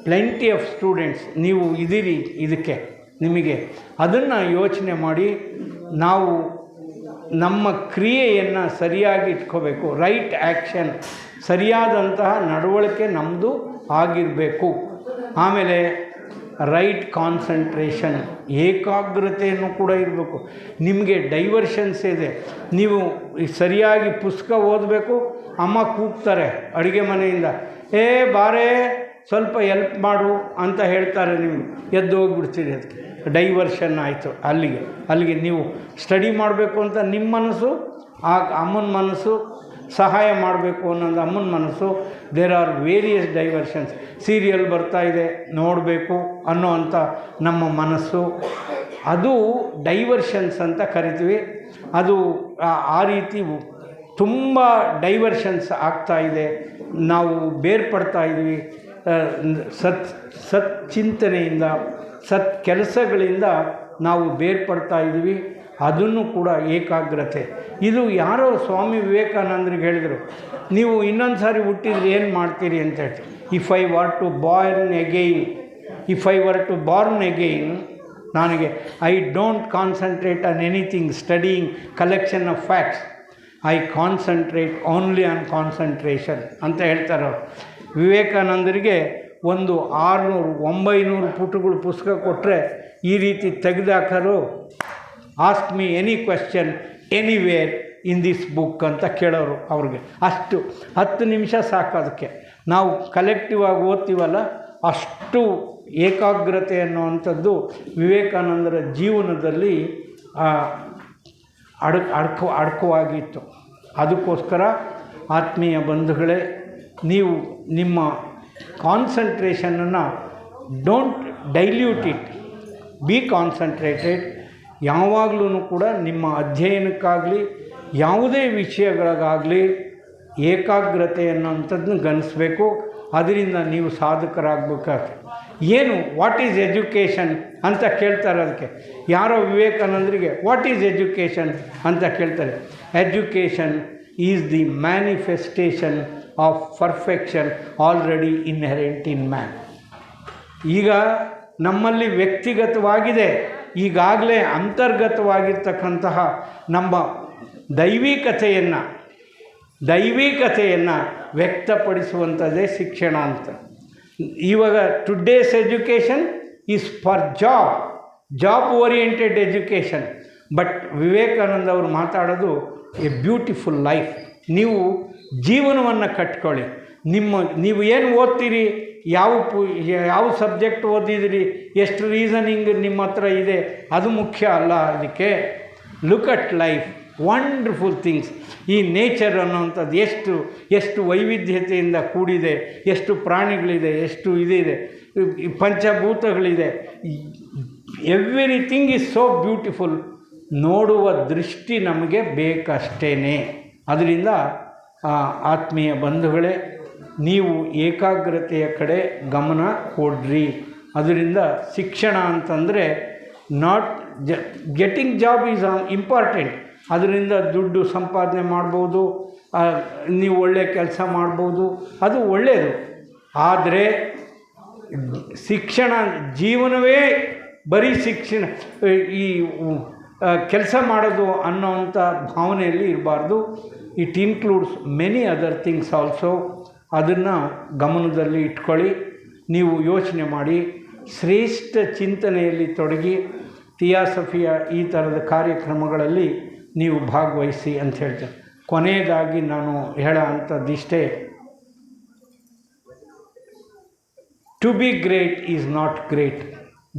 S1: ಪ್ಲೆಂಟಿ ಆಫ್ ಸ್ಟೂಡೆಂಟ್ಸ್ ನೀವು ಇದ್ದೀರಿ ಇದಕ್ಕೆ. ನಿಮಗೆ ಅದನ್ನು ಯೋಚನೆ ಮಾಡಿ ನಾವು ನಮ್ಮ ಕ್ರಿಯೆಯನ್ನು ಸರಿಯಾಗಿ ಇಟ್ಕೋಬೇಕು. ರೈಟ್ ಆ್ಯಕ್ಷನ್, ಸರಿಯಾದಂತಹ ನಡವಳಿಕೆ ನಮ್ಮದು ಆಗಿರಬೇಕು. ಆಮೇಲೆ ರೈಟ್ ಕಾನ್ಸಂಟ್ರೇಷನ್, ಏಕಾಗ್ರತೆಯನ್ನು ಕೂಡ ಇರಬೇಕು. ನಿಮಗೆ ಡೈವರ್ಷನ್ಸ್ ಇದೆ. ನೀವು ಸರಿಯಾಗಿ ಪುಸ್ತಕ ಓದಬೇಕು, ಅಮ್ಮ ಕೂಗ್ತಾರೆ ಅಡುಗೆ ಮನೆಯಿಂದ, ಬಾರೇ ಸ್ವಲ್ಪ ಎಲ್ಪ್ ಮಾಡು ಅಂತ ಹೇಳ್ತಾರೆ. ನೀವು ಎದ್ದು ಹೋಗಿಬಿಡ್ತೀರಿ. ಅದಕ್ಕೆ ಡೈವರ್ಷನ್ ಆಯಿತು. ಅಲ್ಲಿಗೆ ನೀವು ಸ್ಟಡಿ ಮಾಡಬೇಕು ಅಂತ ನಿಮ್ಮ ಮನಸ್ಸು, ಆ ಅಮ್ಮನ ಮನಸ್ಸು, ಸಹಾಯ ಮಾಡಬೇಕು ಅನ್ನೋದು ಅಮ್ಮನ ಮನಸ್ಸು. There are various diversions. Serial ಬರ್ತಾಯಿದೆ ನೋಡಬೇಕು ಅನ್ನೋ ಅಂಥ ನಮ್ಮ ಮನಸ್ಸು, ಅದು ಡೈವರ್ಷನ್ಸ್ ಅಂತ ಕರಿತೀವಿ. ಅದು ಆ ರೀತಿ ತುಂಬ ಡೈವರ್ಷನ್ಸ್ ಆಗ್ತಾಯಿದೆ. ನಾವು ಬೇರ್ಪಡ್ತಾ ಇದ್ವಿ. ಸತ್ ಚಿಂತನೆಯಿಂದ, ಸತ್ ಕೆಲಸಗಳಿಂದ ನಾವು ಬೇರ್ಪಡ್ತಾ ಇದ್ವಿ. ಅದನ್ನು ಕೂಡ ಏಕಾಗ್ರತೆ. ಇದು ಯಾರೋ ಸ್ವಾಮಿ ವಿವೇಕಾನಂದರಿಗೆ ಹೇಳಿದರು, ನೀವು ಇನ್ನೊಂದು ಸಾರಿ ಹುಟ್ಟಿದ್ರೆ ಏನು ಮಾಡ್ತೀರಿ ಅಂತ ಹೇಳ್ತೀವಿ. If I were to born again ನನಗೆ I don't concentrate on anything studying collection of facts, I concentrate only on concentration ಅಂತ ಹೇಳ್ತಾರೆ ಅವರು. ವಿವೇಕಾನಂದರಿಗೆ ಒಂದು 600-900 ಪುಟಗಳು ಪುಸ್ತಕ ಕೊಟ್ಟರೆ ಈ ರೀತಿ ತೆಗೆದಾಕರು, ask me any question anywhere in this book ಅಂತ ಕೇಳೋರು ಅವ್ರಿಗೆ. ಅಷ್ಟು 10 ನಿಮಿಷ ಸಾಕು ಅದಕ್ಕೆ. ನಾವು ಕಲೆಕ್ಟಿವ್ ಆಗಿ ಓದ್ತೀವಲ್ಲ, ಅಷ್ಟು ಏಕಾಗ್ರತೆ ಅನ್ನುವಂಥದ್ದು ವಿವೇಕಾನಂದರ ಜೀವನದಲ್ಲಿ ಅಡಕವಾಗಿತ್ತು. ಅದಕ್ಕೋಸ್ಕರ ಆತ್ಮೀಯ ಬಂಧುಗಳೇ, ನೀವು ನಿಮ್ಮ ಕಾನ್ಸಂಟ್ರೇಷನನ್ನು don't dilute it, be concentrated. ಯಾವಾಗಲೂ ಕೂಡ ನಿಮ್ಮ ಅಧ್ಯಯನಕ್ಕಾಗಲಿ ಯಾವುದೇ ವಿಷಯಗಳಿಗಾಗಲಿ ಏಕಾಗ್ರತೆ ಅನ್ನೋಂಥದ್ದನ್ನ ಗಮನಿಸಬೇಕು. ಅದರಿಂದ ನೀವು ಸಾಧಕರಾಗಬೇಕಾಗ್ತದೆ. ಏನು ವಾಟ್ ಈಸ್ ಎಜುಕೇಷನ್ ಅಂತ ಕೇಳ್ತಾರೆ. ಅದಕ್ಕೆ ಯಾರೋ ವಿವೇಕಾನಂದರಿಗೆ ವಾಟ್ ಈಸ್ ಎಜುಕೇಷನ್ ಅಂತ ಕೇಳ್ತಾರೆ. Education is the manifestation of perfection already inherent in man. ಈಗ ನಮ್ಮಲ್ಲಿ ವ್ಯಕ್ತಿಗತವಾಗಿದೆ, ಈಗಾಗಲೇ ಅಂತರ್ಗತವಾಗಿರ್ತಕ್ಕಂತಹ ನಮ್ಮ ದೈವಿಕತೆಯನ್ನು ವ್ಯಕ್ತಪಡಿಸುವಂಥದ್ದೇ ಶಿಕ್ಷಣ ಅಂತ. ಇವಾಗ today's education is for job oriented education. But Vivekananda ಅವರು ಮಾತಾಡೋದು ಎ ಬ್ಯೂಟಿಫುಲ್ ಲೈಫ್. ನೀವು ಜೀವನವನ್ನು ಕಟ್ಕೊಳ್ಳಿ. ನೀವು ಏನು ಓದ್ತೀರಿ, ಯಾವ ಸಬ್ಜೆಕ್ಟ್ ಓದಿದಿರಿ, ಎಷ್ಟು ರೀಸನಿಂಗ್ ನಿಮ್ಮ ಹತ್ರ ಇದೆ, ಅದು ಮುಖ್ಯ ಅಲ್ಲ. ಅದಕ್ಕೆ look at life, wonderful things. ಈ ನೇಚರ್ ಅನ್ನೋವಂಥದ್ದು ಎಷ್ಟು ವೈವಿಧ್ಯತೆಯಿಂದ ಕೂಡಿದೆ, ಎಷ್ಟು ಪ್ರಾಣಿಗಳಿದೆ, ಎಷ್ಟು ಇದಿದೆ, ಪಂಚಭೂತಗಳಿದೆ. Everything is so beautiful. ನೋಡುವ ದೃಷ್ಟಿ ನಮಗೆ ಬೇಕಷ್ಟೇ. ಅದರಿಂದ ಆತ್ಮೀಯ ಬಂಧುಗಳೇ, ನೀವು ಏಕಾಗ್ರತೆಯ ಕಡೆ ಗಮನ ಕೊಡ್ರಿ. ಅದರಿಂದ ಶಿಕ್ಷಣ ಅಂತಂದರೆ not getting job is important. ಅದರಿಂದ ದುಡ್ಡು ಸಂಪಾದನೆ ಮಾಡ್ಬೋದು, ನೀವು ಒಳ್ಳೆಯ ಕೆಲಸ ಮಾಡ್ಬೋದು, ಅದು ಒಳ್ಳೆಯದು. ಆದರೆ ಶಿಕ್ಷಣ ಜೀವನವೇ ಬರೀ ಶಿಕ್ಷಣ, ಈ ಕೆಲಸ ಮಾಡೋದು ಅನ್ನೋವಂಥ ಭಾವನೆಯಲ್ಲಿ ಇರಬಾರ್ದು. It includes many other things also. ಅದನ್ನು ಗಮನದಲ್ಲಿ ಇಟ್ಕೊಳ್ಳಿ. ನೀವು ಯೋಚನೆ ಮಾಡಿ, ಶ್ರೇಷ್ಠ ಚಿಂತನೆಯಲ್ಲಿ ತೊಡಗಿ ಥಿಯಾಸಫಿಯ ಈ ಥರದ ಕಾರ್ಯಕ್ರಮಗಳಲ್ಲಿ ನೀವು ಭಾಗವಹಿಸಿ ಅಂತ ಹೇಳ್ತೇನೆ. ಕೊನೆಯದಾಗಿ ನಾನು ಹೇಳೋ ಅಂಥದ್ದಿಷ್ಟೇ, to be great is not great.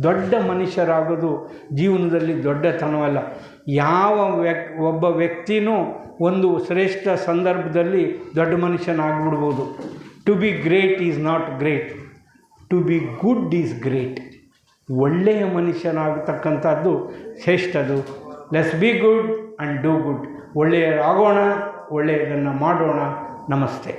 S1: ದೊಡ್ಡ ಮನುಷ್ಯರಾಗೋದು ಜೀವನದಲ್ಲಿ ದೊಡ್ಡತನವಲ್ಲ. ಒಬ್ಬ ವ್ಯಕ್ತಿನೂ ಒಂದು ಶ್ರೇಷ್ಠ ಸಂದರ್ಭದಲ್ಲಿ ದೊಡ್ಡ ಮನುಷ್ಯನಾಗ್ಬಿಡ್ಬೋದು. To be great is not great, to be good is great. ಒಳ್ಳೆಯ ಮನುಷ್ಯನಾಗತಕ್ಕಂಥದ್ದು ಶ್ರೇಷ್ಠದು. Let's be good and do good. ಒಳ್ಳೆಯರಾಗೋಣ, ಒಳ್ಳೆಯದನ್ನು ಮಾಡೋಣ. ನಮಸ್ತೆ.